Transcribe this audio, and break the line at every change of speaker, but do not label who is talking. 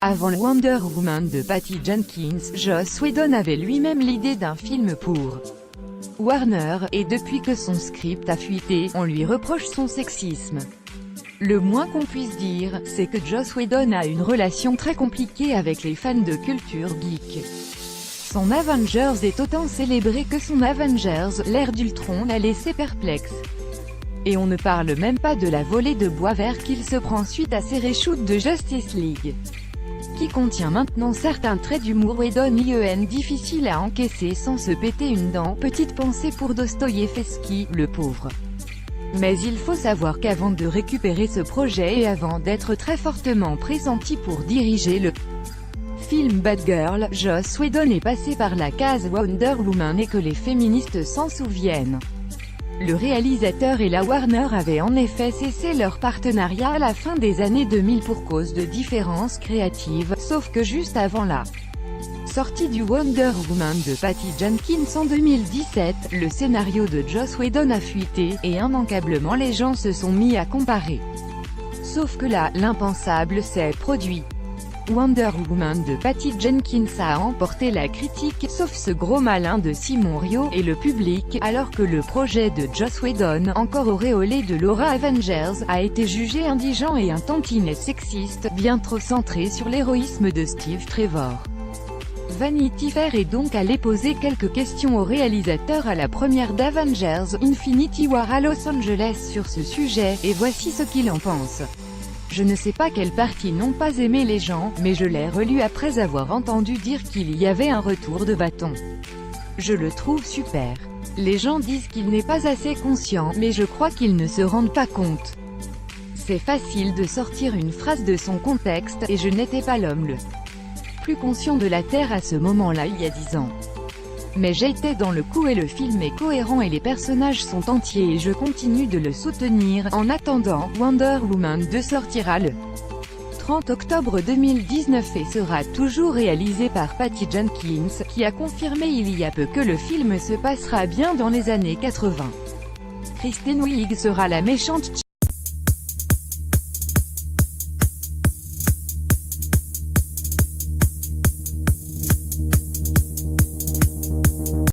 Avant le Wonder Woman de Patty Jenkins, Joss Whedon avait lui-même l'idée d'un film pour Warner, et depuis que son script a fuité, on lui reproche son sexisme. Le moins qu'on puisse dire, c'est que Joss Whedon a une relation très compliquée avec les fans de culture geek. Son Avengers est autant célébré que son Avengers, l'ère d'Ultron, l'a laissé perplexe. Et on ne parle même pas de la volée de bois vert qu'il se prend suite à ses reshoots de Justice League, qui contient maintenant certains traits d'humour Whedonien difficiles à encaisser sans se péter une dent. Petite pensée pour Dostoïevski, le pauvre. Mais il faut savoir qu'avant de récupérer ce projet et avant d'être très fortement pressenti pour diriger le film Batgirl, Joss Whedon est passé par la case Wonder Woman et que les féministes s'en souviennent. Le réalisateur et la Warner avaient en effet cessé leur partenariat à la fin des années 2000 pour cause de différences créatives, sauf que juste avant la sortie du Wonder Woman de Patty Jenkins en 2017, le scénario de Joss Whedon a fuité, et immanquablement les gens se sont mis à comparer. Sauf que là, l'impensable s'est produit. Wonder Woman de Patty Jenkins a emporté la critique, sauf ce gros malin de Simon Rio, et le public, alors que le projet de Joss Whedon, encore auréolé de l'aura Avengers, a été jugé indigent et un tantinet sexiste, bien trop centré sur l'héroïsme de Steve Trevor. Vanity Fair est donc allé poser quelques questions au réalisateur à la première d'Avengers Infinity War à Los Angeles sur ce sujet, et voici ce qu'il en pense. Je ne sais pas quelle partie n'ont pas aimé les gens, mais je l'ai relu après avoir entendu dire qu'il y avait un retour de bâton. Je le trouve super. Les gens disent qu'il n'est pas assez conscient, mais je crois qu'ils ne se rendent pas compte. C'est facile de sortir une phrase de son contexte, et je n'étais pas l'homme le plus conscient de la Terre à ce moment-là il y a 10 ans. Mais j'étais dans le coup et le film est cohérent et les personnages sont entiers et je continue de le soutenir. En attendant, Wonder Woman 2 sortira le 30 octobre 2019 et sera toujours réalisé par Patty Jenkins, qui a confirmé il y a peu que le film se passera bien dans les années 80. Kristen Wiig sera la méchante